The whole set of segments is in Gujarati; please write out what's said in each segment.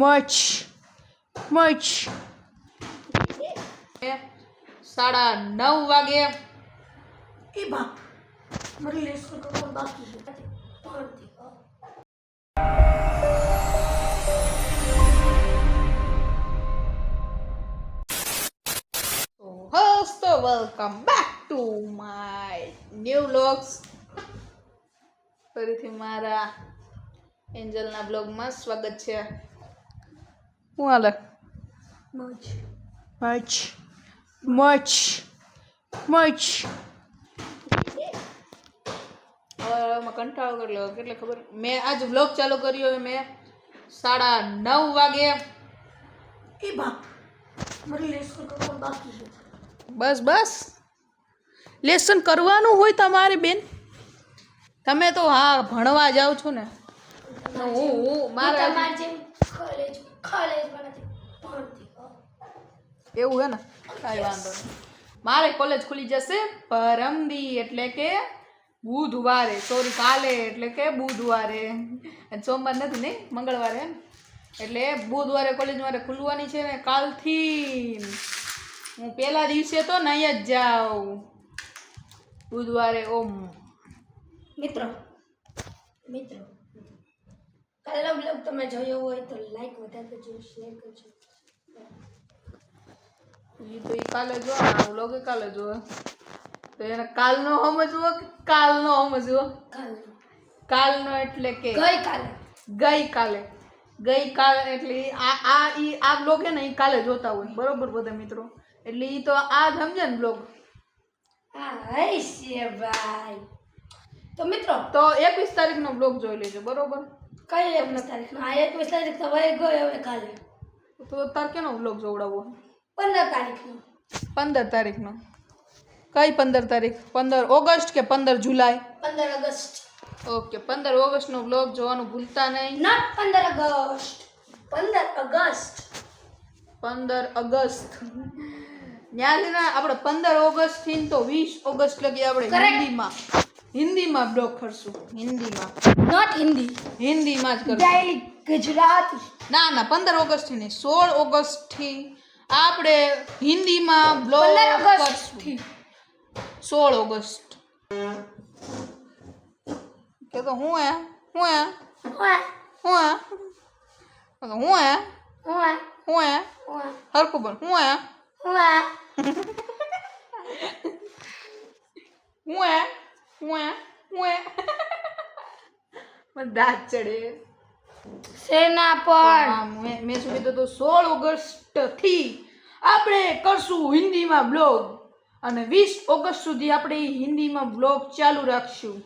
much. 9:30 વાગે એ બા મારે લેસન કરવાનું બાકી છે. So welcome back to my new vlogs. ફરીથી મારા એન્જલના બ્લોગમાં સ્વાગત છે. શું હાલે? મચ હવે કંટાળો કરી લો. કેટલે ખબર, મેં આજ વ્લોગ ચાલુ કર્યો મેં 9:30 વાગે. એ બા મારે લેસન કરવાનું બાકી છે. બસ લેસન કરવાનું હોય તમારે બેન. તમે તો હા ભણવા જાઓ છો ને. હું મારા એવું હે ને, કાંઈ વાંધો નહીં. મારે કોલેજ ખુલી જશે પરમદી એટલે કે બુધવારે, સોરી કાલે એટલે કે બુધવારે. સોમવાર નથી નહીં, મંગળવારે. એટલે બુધવારે કોલેજ મારે ખુલવાની છે ને. કાલથી હું પહેલા દિવસે તો નહીં જ જાઉં. બુધવારે મિત્રો કાલનો બ્લોગ તમે જોયો હોય તો લાઈક વધારે કરજો, શેર કરજો. એ તો એ કાલે જો, આ વ્લોગ કાલે જો, તો એને કાલનો સમજવો કે કાલનો સમજવો? કાલનો એટલે કે ગઈકાલે એટલે આ બ્લોગ હે ને એ કાલે જોતા હોય, બરોબર બધા મિત્રો? એટલે એ તો આ સમજે ને બ્લોગ. ભાઈ તો મિત્રો તો 21 તારીખનો બ્લોગ જોઈ લેજો, બરોબર? કઈ 21 તારીખ? હા 21 તારીખ તો વહી ગયો હવે. કાલે તો તાર કેનો બ્લોગ જોવડાવવો? 15 તારીખનો. 15 તારીખનો. કઈ 15 તારીખ? 15 ઓગસ્ટ કે 15 જુલાઈ? 15 ઓગસ્ટ. ઓકે, 15 ઓગસ્ટનો બ્લોગ જોવાનું ભૂલતા નહીં. Not 15 August, 15 August. 15 ઓગસ્ટ ત્યાંથી ને આપણે 15 ઓગસ્ટ થી તો 20 ઓગસ્ટ લગી આપણે હિન્દીમાં બ્લોગ કરશું. નોટ હિન્દીમાં જ કરશું. ડાયલી ગુજરાતી. ના 15 ઓગસ્ટ થી નહીં, 16 ઓગસ્ટ થી આપણે હિન્દીમાં બ્લોગ કરશું. 16 ઓગસ્ટ કે તો હું હરખું બોલ. મને દાંત ચડે. સેના પર મેં શું કીધું તો 16 ઓગસ્ટ થી આપણે કરશું હિન્દીમાં બ્લોગ અને 20 ઓગસ્ટ સુધી આપણે હિન્દીમાં બ્લોગ ચાલુ રાખશું.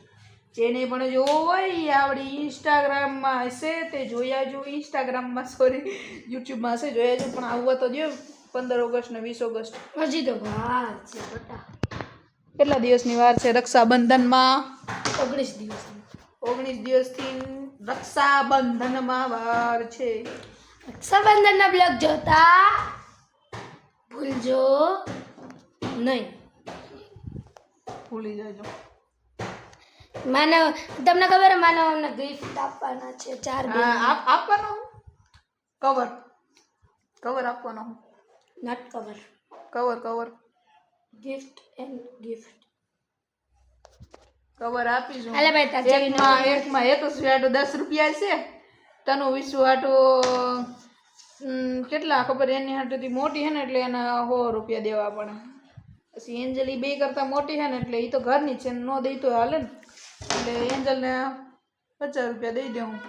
જેને પણ જોવો હોય એ આપણી ઇન્સ્ટાગ્રામમાં હશે તે જોઈ આવજો. ઇન્સ્ટાગ્રામમાં સોરી યુટ્યુબમાં હશે, જોઈ આવજો. પણ આવવા તો દો 15 ઓગસ્ટ ને 20 ઓગસ્ટ. હજી તો વાર છે બટા. કેટલા દિવસની વાર છે રક્ષાબંધનમાં? 19 દિવસથી રક્ષાબંધનમાં વાર છે. રક્ષાબંધનના બ્લોગ જોતા ભૂલજો નહીં. ભૂલી જાજો. માનવ તમને ખબર છે માનવ અમને ગિફ્ટ આપવાના છે 4 આપવાનો કવર આપવાનો. Note cover, cover gift and gift cover આપીશું. હાલે ભાઈ તાર એકમાં એક જ વાટો 10 રૂપિયા છે. તનું 20 વાટો કેટલા ખબર? એની હાટોથી મોટી છે ને એટલે એના 100 રૂપિયા દેવા પડે. પછી એન્જલ બે કરતા મોટી છે ને એટલે એ તો ઘરની છે, ન દઈ તો હાલે ને. એટલે એન્જલને 50 રૂપિયા દઈ દેવું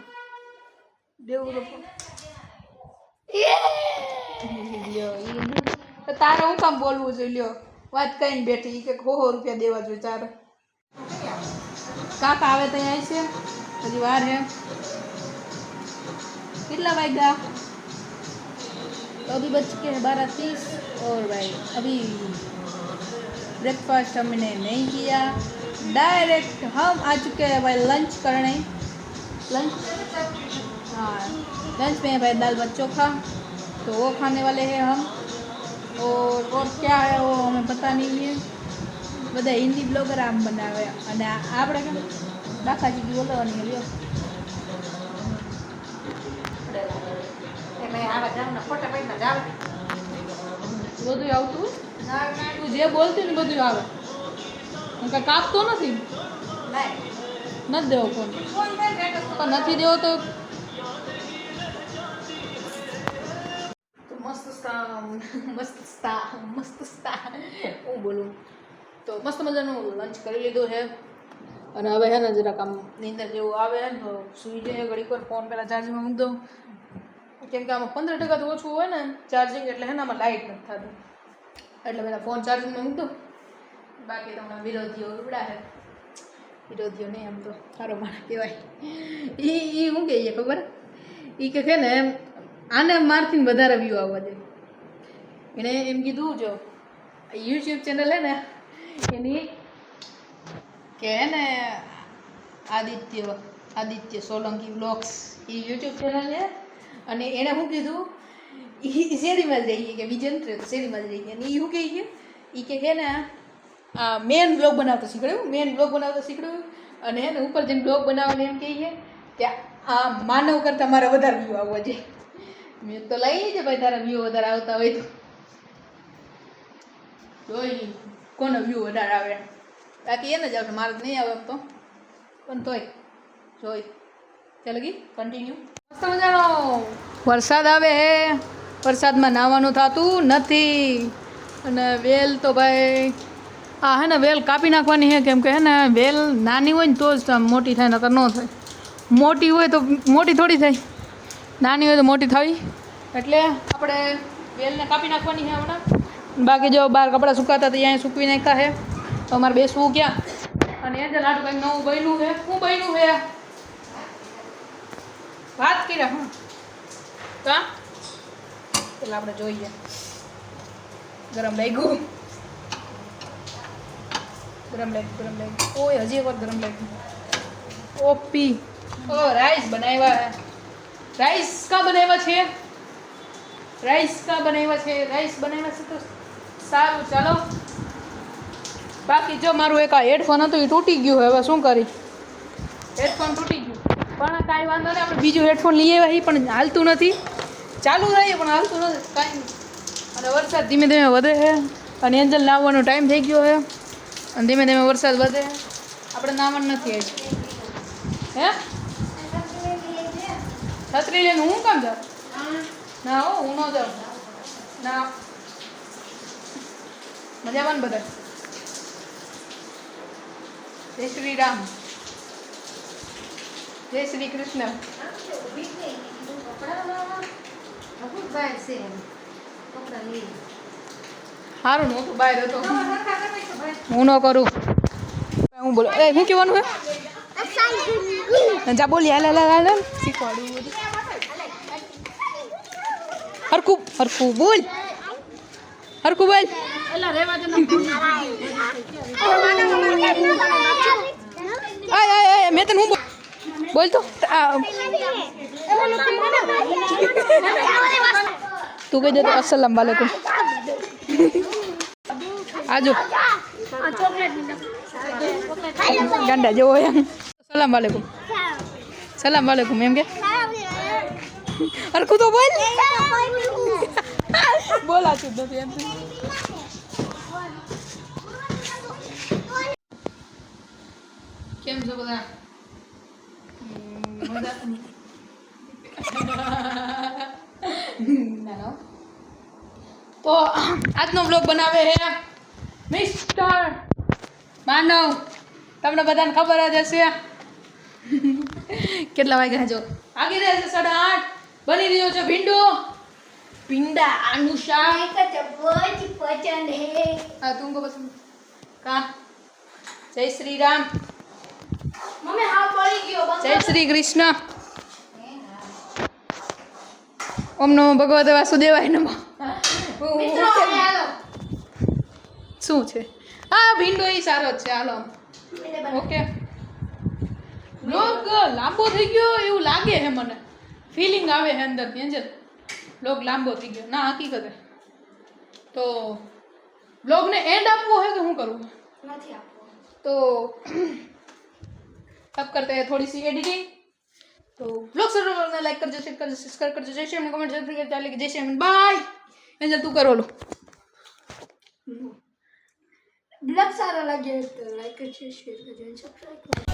તો તારે હું કામ બોલવું જોઈએ? લ્યો વાત કઈને બેઠી કે 100 રૂપિયા દેવા જોઈએ તારે. કાકા આવે તો અહીં છે, હજી વાર હે. कितना वाएगा? तो अभी बच के 12:30 और भाई अभी ब्रेकफास्ट हमने नहीं किया, डायरेक्ट हम आ चुके हैं भाई लंच करने. लंच हाँ लंच में भाई दाल भात चोखा तो वो खाने वाले हैं हम. और क्या है वो हमें पता नहीं है. બધા હિન્દી બ્લોગર આમ બનાવે અને આપણે કેમ દાખા ચીકી બોલવાની લ્યો. જાવના ફોટા પાડીને જાવ બધું આવતું તું જે બોલતી ને બધું આવે હું કાંઈ કાપતો નથી નથી દેવો ફોન પણ નથી દેવો તો મસ્ત હું બોલું તો મસ્ત મજાનું લંચ કરી લીધું છે અને હવે છે ને જરાક આમ નીંદર જેવું આવે ને તો સૂઈ જાય ઘડીક વાર ફોન પહેલાં ચાર્જિંગમાં મૂકી દઉં કેમ કે આમાં 15% તો ઓછું હોય ને ચાર્જિંગ એટલે છે ને આમાં લાઇટ નથી થતું એટલે પહેલાં ફોન ચાર્જિંગમાં મૂકી દઉં બાકી તો હમણાં વિરોધીઓ ઉડા છે વિરોધીઓ નહીં આમ તો સારો માણસ કહેવાય એ શું કહીએ ખબર એ કે છે ને એમ આને મારથી વધારે વ્યૂ આવવા દે એણે એમ કીધું જો યુટ્યુબ ચેનલ હે ને એની કે હે ને આદિત્ય સોલંકી વ્લોગ્સ એ યુટ્યુબ ચેનલ છે અને એણે શું કીધું એ શેરીમાં જ રહીએ કે બીજે નથી શેરીમાં જ રહીએ અને એ શું કહે છે કે ને આ મેન બ્લોગ બનાવતા શીખડ્યું અને હે ને ઉપર જઈને બ્લોગ બનાવવાને એમ કહીએ કે આ માનવ કરતાં મારે વધારે વ્યૂ આવવો જોઈએ મેં તો લઈ લેજે ભાઈ તારા વ્યૂ વધારે આવતા હોય તો જોઈ કોનો વ્યૂ વધારે આવે બાકી એને જ આવશે મારે નહીં આવે એમ તો પણ તોય જોઈ ચાલ ગઈ કન્ટિન્યુ મસ્ત મજાનો વરસાદ આવે હે વરસાદમાં નાહવાનું થતું નથી અને વેલ તો ભાઈ હા હે ને વેલ કાપી નાખવાની છે કેમ કે હે ને વેલ નાની હોય ને તો જ મોટી થાય નકર ન થાય મોટી હોય તો મોટી થોડી થાય નાની હોય તો મોટી થઈ એટલે આપણે વેલને કાપી નાખવાની છે હમણાં બાકી જો બહાર કપડાં સુકાતા તો અહીંયા સૂકવી નાખ્યા છે તો અમારે બેસવું ક્યાં અને એ જ લાડુ કંઈક નવું બન્યું છે શું બન્યું છે વાત કર્યા હા કા પેલા આપણે જોઈએ ગરમ લાગ્યું ઓય હજી એક વાર ગરમ લાગ્યું ઓપી ઓ રાઈસ બનાવ્યા રાઈસ કા બનાવ્યા છે તો સારું ચાલો બાકી જો મારું એક આ હેડફોન હતું એ તૂટી ગયું હવે શું કરી હેડફોન તૂટી ગયું પણ કાંઈ વાંધો નહીં આપણે બીજું હેડફોન લઈ આવ્યા પણ હાલતું નથી ચાલુ રહીએ પણ હાલતું નથી કાંઈ નહીં અને વરસાદ ધીમે ધીમે વધે છે અને એન્જલ નાહવાનો ટાઈમ થઈ ગયો છે અને ધીમે ધીમે વરસાદ વધે આપણે નાહવાનું નથી આવી હે છત્રી લઈને હું કામ જાઉં ના હો હું ન જાઉં ના મજામાં બધા જય શ્રી રામ જય શ્રી કૃષ્ણ સારું નહોતું બહાર હતો હું ન કરું હું બોલો એ શું કહેવાનું હે જા બોલી હાલ શીખવાડું બધું હરખું બોલ આય મેં તને હું બોલ તો તું કહી દે તો અસલામ વાલેકુમ આજો ગાંડા જેવો એમ સલામ વાલેકુમ એમ કે હરખું તો બોલ બોલાતું જ નથી એમ કેમ છો બધા તો આજનો બ્લોગ બનાવે હે મિસ્ટર માનવ તમને બધાને ખબર જ હશે કેટલા વાગ્યા જો આગી રહ્યા છે 8:30 બની રહ્યો છે ભીંડા આનું શાક પસંદ હે હા તુમકો પસંદ કા જય શ્રી રામ મમ્મી હાવ પડી ગયો જય શ્રી કૃષ્ણ ઓમ નમો ભગવતે વાસુદેવાય નમઃ શું છે હા ભીંડો એ સારો જ છે હાલો ઓકે બ્લોગ લાંબો થઈ ગયો એવું લાગે છે મને ફિલિંગ આવે છે અંદરથી એન્જલ બ્લોગ લાંબો થઈ ગયો ના હકીકતે તો બ્લોગને એન્ડ આપવો है કે શું કરવું નથી આપવો तो अब करते हैं थोड़ी सी एडिटिंग તો બ્લોગ સર્વરને લાઈક કરજો, શેર કરજો, સબસ્ક્રાઇબ કરજો, જય શ્રી રામ કમેન્ટ જરૂર કરજો. ચાલે કે જય શ્રી રામ, બાય. એન્જલ તું કરો લો. બ્લોગ સારો લાગ્યો તો લાઈક કરજો, શેર કરજો, સબસ્ક્રાઇબ કરજો.